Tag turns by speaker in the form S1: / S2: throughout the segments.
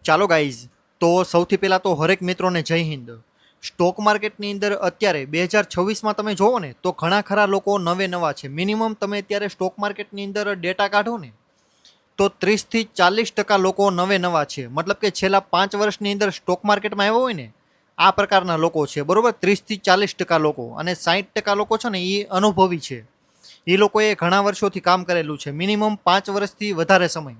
S1: ચાલો ગાઈઝ, તો સૌથી પહેલાં તો હરેક મિત્રોને જય હિન્દ. સ્ટોક માર્કેટની અંદર અત્યારે 2026માં તમે જોવો ને તો ઘણા ખરા લોકો નવે નવા છે. મિનિમમ તમે અત્યારે સ્ટોક માર્કેટની અંદર ડેટા કાઢો ને તો 30-40% લોકો નવે નવા છે. મતલબ કે છેલ્લા 5 વર્ષની અંદર સ્ટોક માર્કેટમાં આવ્યો હોય ને આ પ્રકારના લોકો છે, બરોબર. 30-40% લોકો, અને 60% લોકો છે ને એ અનુભવી છે. એ લોકોએ ઘણા વર્ષોથી કામ કરેલું છે, મિનિમમ 5 વર્ષથી વધારે સમય.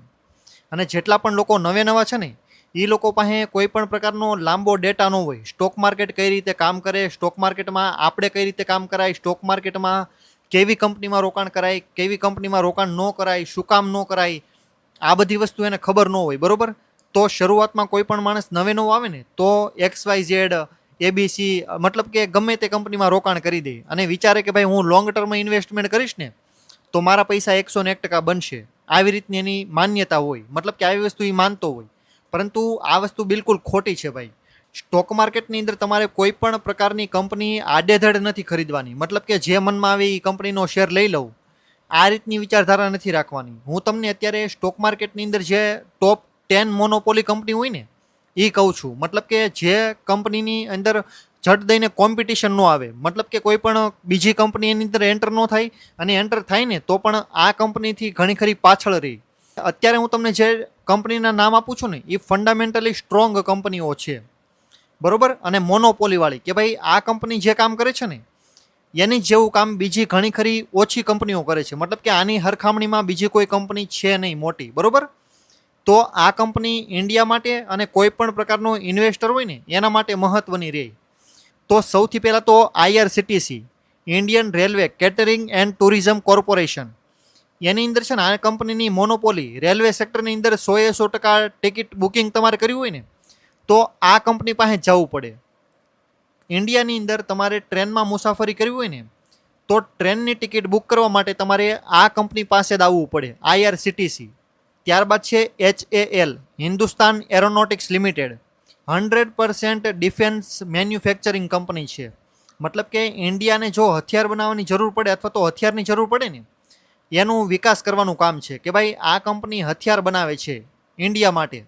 S1: અને જેટલા પણ લોકો નવે નવા છે ને એ લોકો પાસે કોઈ પણ પ્રકારનો લાંબો ડેટા ન હોય. સ્ટોક માર્કેટ કઈ રીતે કામ કરે, સ્ટોક માર્કેટમાં આપણે કઈ રીતે કામ કરાય, સ્ટોક માર્કેટમાં કેવી કંપનીમાં રોકાણ કરાય, કેવી કંપનીમાં રોકાણ ન કરાય, શું કામ ન કરાય, આ બધી વસ્તુ એને ખબર ન હોય, બરોબર. તો શરૂઆતમાં કોઈ પણ માણસ નવે નવો આવે ને તો XYZ ABC મતલબ કે ગમે તે કંપનીમાં રોકાણ કરી દે અને વિચારે કે ભાઈ હું લોંગ ટર્મ ઇન્વેસ્ટમેન્ટ કરીશ ને તો મારા પૈસા 101% બનશે. આવી રીતની એની માન્યતા હોય, મતલબ કે આવી વસ્તુ એ માનતો હોય. પરંતુ આ વસ્તુ બિલકુલ ખોટી છે ભાઈ. સ્ટોક માર્કેટની અંદર તમારે કોઈ પણ પ્રકારની કંપની આડેધડ નથી ખરીદવાની. મતલબ કે જે મનમાં આવે એ કંપનીનો શેર લઈ લઉં, આ રીતની વિચારધારા નથી રાખવાની. હું તમને અત્યારે સ્ટોક માર્કેટની અંદર જે ટોપ 10 મોનોપોલી કંપની હોય ને એ કહું છું. મતલબ કે જે કંપનીની અંદર ઝટ દઈને કોમ્પિટિશન ન આવે, મતલબ કે કોઈ પણ બીજી કંપની એની અંદર એન્ટર ન થાય, અને એન્ટર થાય ને તો પણ આ કંપનીથી ઘણી ખરી પાછળ રહી. અત્યારે હું તમને જે કંપનીના નામ આપું છું ને એ ફંડામેન્ટલી સ્ટ્રોંગ કંપનીઓ છે, બરોબર. અને મોનોપોલીવાળી કે ભાઈ આ કંપની જે કામ કરે છે ને એની જેવું કામ બીજી ઘણી ખરી ઓછી કંપનીઓ કરે છે. મતલબ કે આની હરખામણીમાં બીજી કોઈ કંપની છે નહીં મોટી, બરોબર. તો આ કંપની ઇન્ડિયા માટે અને કોઈ પણ પ્રકારનો ઇન્વેસ્ટર હોય ને એના માટે મહત્વની રહે. તો સૌથી પહેલાં તો IRCTC, Indian Railway Catering and Tourism Corporation, એની અંદર છે ને આ કંપનીની મોનોપોલી. રેલવે સેક્ટરની અંદર 100% ટિકિટ બુકિંગ તમારે કર્યું હોય ને તો આ કંપની પાસે જવું પડે. ઇન્ડિયાની અંદર તમારે ટ્રેનમાં મુસાફરી કરવી હોય ને તો ટ્રેનની ટિકિટ બુક કરવા માટે તમારે આ કંપની પાસે જ આવવું પડે, IRCTC. ત્યારબાદ છે HAL, Hindustan aeronautics limited, 100% defence manufacturing company છે. મતલબ કે ઇન્ડિયાને જો હથિયાર બનાવવાની જરૂર પડે અથવા તો હથિયારની જરૂર પડે ને એનું વિકાસ કરવાનું કામ છે કે ભાઈ આ કંપની હથિયાર બનાવે છે ઇન્ડિયા માટે,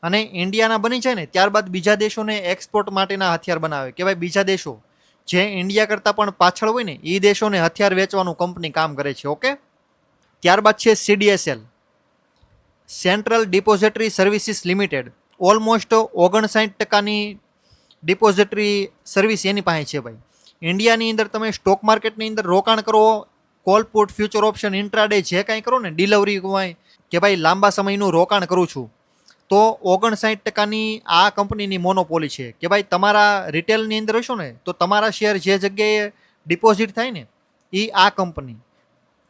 S1: અને ઇન્ડિયાના બની જાય ને ત્યારબાદ બીજા દેશોને એક્સપોર્ટ માટેના હથિયાર બનાવે કે ભાઈ બીજા દેશો જે ઇન્ડિયા કરતાં પણ પાછળ હોય ને એ દેશોને હથિયાર વેચવાનું કંપની કામ કરે છે, ઓકે. ત્યારબાદ છે CDSL, Central Depository Services Limited. Almost 59%ની ડિપોઝિટરી સર્વિસ એની પાસે છે ભાઈ. ઇન્ડિયાની અંદર તમે સ્ટોક માર્કેટની અંદર રોકાણ કરો, call put, future option, intraday જે કાંઈ કરો ને, ડિલિવરી હોય કે ભાઈ લાંબા સમયનું રોકાણ કરું છું તો 59%ની આ કંપનીની મોનોપોલી છે કે ભાઈ તમારા રિટેલની અંદર હશો ને તો તમારા શેર જે જગ્યાએ ડિપોઝિટ થાય ને એ આ કંપની.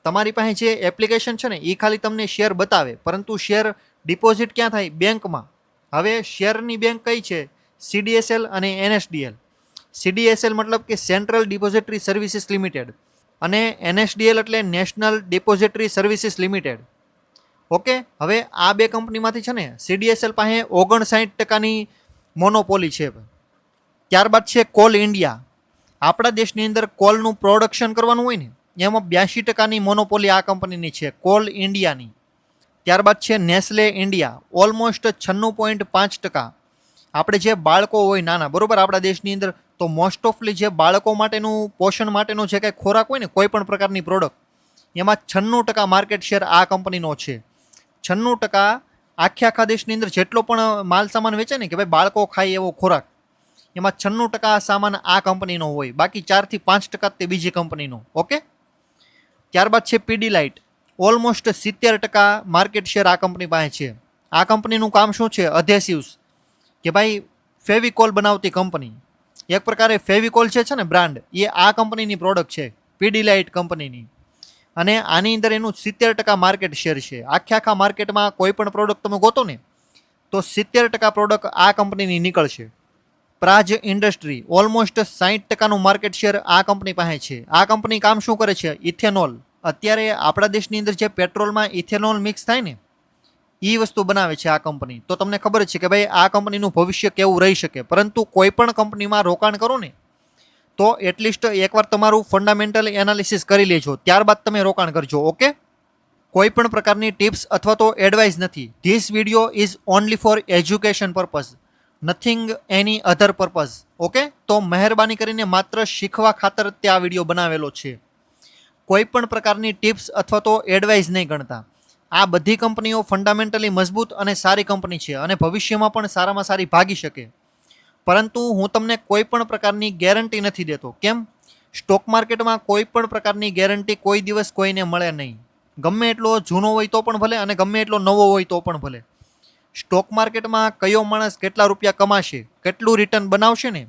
S1: તમારી પાસે જે એપ્લિકેશન છે ને એ ખાલી તમને શેર બતાવે, પરંતુ શેર ડિપોઝિટ ક્યાં થાય? બેંકમાં. હવે શેરની બેંક કઈ છે? CDSL અને NSDL. CDSL મતલબ કે સેન્ટ્રલ ડિપોઝિટરી સર્વિસીસ લિમિટેડ, અને NSDL એટલે national depository Services limited, okay. હવે આ બે કંપનીમાંથી છે ને CDSL પાસે 59%ની મોનોપોલી છે. ત્યારબાદ છે કોલ ઇન્ડિયા. આપણા દેશની અંદર કોલનું પ્રોડક્શન કરવાનું હોય ને એમાં 82%ની મોનોપોલી આ કંપનીની છે, કોલ ઇન્ડિયાની. ત્યારબાદ છે નેસ્લે ઇન્ડિયા, ઓલમોસ્ટ 96.5%. આપણે જે બાળકો હોય નાના, બરોબર, આપણા દેશની અંદર તો મોસ્ટ ઓફલી જે બાળકો માટેનું પોષણ માટેનો જે કાંઈ ખોરાક હોય ને કોઈ પણ પ્રકારની પ્રોડક્ટ એમાં 96% માર્કેટ શેર આ કંપનીનો છે. 96% આખા દેશની અંદર જેટલો પણ માલ સામાન વેચે ને કે ભાઈ બાળકો ખાય એવો ખોરાક, એમાં 96% સામાન આ કંપનીનો હોય, બાકી 4-5% તે બીજી કંપનીનો, ઓકે. ત્યારબાદ છે પીડીલાઇટ, ઓલમોસ્ટ 70% માર્કેટ શેર આ કંપની પાસે છે. આ કંપનીનું કામ શું છે? અધેસિવ્સ, કે ભાઈ ફેવિકોલ બનાવતી કંપની. એક પ્રકારે ફેવિકોલ છે ને બ્રાન્ડ, એ આ કંપનીની પ્રોડક્ટ છે, પીડીલાઇટ કંપનીની. અને આની અંદર એનું 70% માર્કેટ શેર છે. આખા માર્કેટમાં કોઈ પણ પ્રોડક્ટ તમે ગોતો ને તો 70% પ્રોડક્ટ આ કંપનીની નીકળશે. Praj industry, almost 60%નું market share આ કંપની પાસે છે. આ કંપની કામ શું કરે છે? ઇથેનોલ. અત્યારે આપણા દેશની અંદર જે પેટ્રોલમાં ઇથેનોલ મિક્સ થાય ને એ વસ્તુ બનાવે છે આ કંપની. તો તમને ખબર છે કે ભાઈ આ કંપનીનું ભવિષ્ય કેવું રહી શકે. પરંતુ કોઈ પણ કંપનીમાં રોકાણ કરો ને તો એટલીસ્ટ એકવાર તમારું ફંડામેન્ટલ એનાલિસિસ કરી લેજો, ત્યારબાદ તમે રોકાણ કરજો, ઓકે. કોઈ પણ પ્રકારની ટિપ્સ અથવા તો એડવાઇસ નથી. This video is only for education purpose, nothing any other purpose. Okay, તો મહેરબાની કરીને માત્ર શીખવા ખાતર તે આ વિડીયો બનાવેલો છે. કોઈ પણ પ્રકારની ટિપ્સ અથવા તો એડવાઇસ નહીં ગણતા. આ બધી કંપનીઓ ફંડામેન્ટલી મજબૂત અને સારી કંપની છે અને ભવિષ્યમાં પણ સારામાં સારી ભાગી શકે. પરંતુ હું તમને કોઈ પણ પ્રકારની ગેરંટી નથી દેતો. કેમ? સ્ટોક માર્કેટમાં કોઈ પણ પ્રકારની ગેરંટી કોઈ દિવસ કોઈને મળે નહીં. ગમે એટલો જૂનો હોય તો પણ ભલે અને ગમે એટલો નવો હોય તો પણ ભલે. સ્ટોક માર્કેટમાં કયો માણસ કેટલા રૂપિયા કમાશે, કેટલું રિટર્ન બનાવશે ને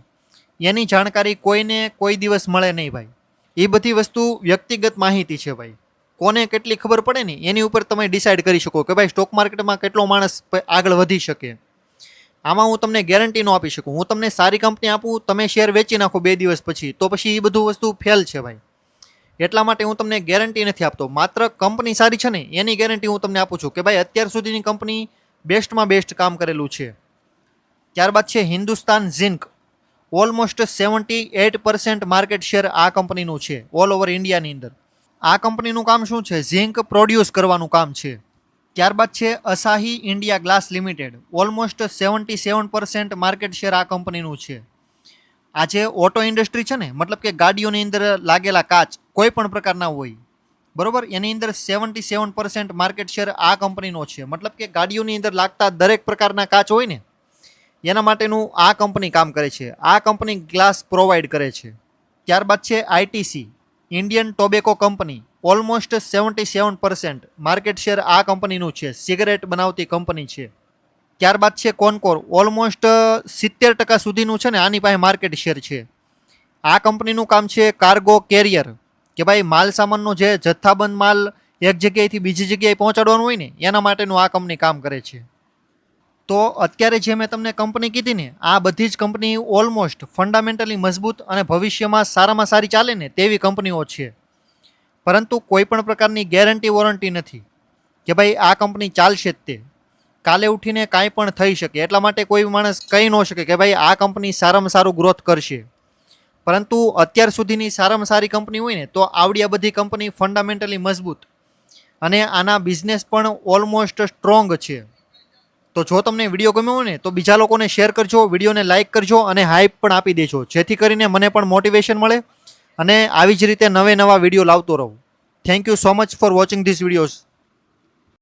S1: એની જાણકારી કોઈને કોઈ દિવસ મળે નહીં ભાઈ. એ બધી વસ્તુ વ્યક્તિગત માહિતી છે ભાઈ. કોને કેટલી ખબર પડે ને એની ઉપર તમે ડિસાઇડ કરી શકો કે ભાઈ સ્ટોક માર્કેટમાં કેટલો માણસ આગળ વધી શકે. આમાં હું તમને ગેરંટી ન આપી શકું. હું તમને સારી કંપની આપું, તમે શેર વેચી નાખો 2 દિવસ પછી, તો પછી એ બધું વસ્તુ ફેલ છે ભાઈ. એટલા માટે હું તમને ગેરંટી નથી આપતો. માત્ર કંપની સારી છે ને એની ગેરંટી હું તમને આપું છું કે ભાઈ અત્યાર સુધીની કંપની બેસ્ટમાં બેસ્ટ કામ કરેલું છે. ત્યારબાદ છે Hindustan zinc. Almost 78% market share આ કંપનીનું છે ઓલ ઓવર ઇન્ડિયાની અંદર. આ કંપનીનું કામ શું છે? ઝિંક પ્રોડ્યુસ કરવાનું કામ છે. ત્યારબાદ છે Asahi India glass limited. Almost 77% market share આ કંપનીનું છે. આ જે ઓટો ઇન્ડસ્ટ્રી છે ને, મતલબ કે ગાડીઓની અંદર લાગેલા કાચ કોઈ પણ પ્રકારના હોય, બરોબર, એની અંદર 77% માર્કેટ શેર આ કંપનીનો છે. મતલબ કે ગાડીઓની અંદર લાગતા દરેક પ્રકારના કાચ હોય ને એના માટેનું આ કંપની કામ કરે છે. આ કંપની ગ્લાસ પ્રોવાઈડ કરે છે. ત્યારબાદ છે ITC, Indian tobacco company. Almost 77% market share આ કંપનીનું છે. સિગરેટ બનાવતી કંપની છે. ત્યારબાદ છે કોનકોર. ઓલમોસ્ટ 70% સુધીનું છે ને આની પાસે માર્કેટ શેર છે. આ કંપનીનું કામ છે કાર્ગો કેરિયર, કે ભાઈ માલ સામાનનો જે જથ્થાબંધ માલ એક જગ્યાએથી બીજી જગ્યાએ પહોંચાડવાનું હોય ને એના માટેનું આ કંપની કામ કરે છે. તો અત્યારે જે મેં તમને કંપની કીધી ને આ બધી જ કંપની ઓલમોસ્ટ ફંડામેન્ટલી મજબૂત અને ભવિષ્યમાં સારામાં સારી ચાલે ને તેવી કંપનીઓ છે. પરંતુ કોઈ પણ પ્રકારની ગેરંટી વોરંટી નથી કે ભાઈ આ કંપની ચાલશે જ તે. કાલે ઉઠીને કાંઈ પણ થઈ શકે. એટલા માટે કોઈ માણસ કહી ન શકે કે ભાઈ આ કંપની સારામાં સારું ગ્રોથ કરશે. પરંતુ અત્યાર સુધીની સારામાં સારી કંપની હોય ને તો આવડી આ બધી કંપની ફંડામેન્ટલી મજબૂત અને આના બિઝનેસ પણ ઓલમોસ્ટ સ્ટ્રોંગ છે. તો જો તમને વિડીયો ગમ્યો હોય ને તો બીજા લોકોને શેર કરજો, વિડીયોને લાઇક કરજો અને હાઈપ પણ આપી દેજો, જેથી કરીને મને પણ મોટિવેશન મળે અને આવી જ રીતે નવા વિડીયો લાવતો રહું. Thank you so much for watching this videos.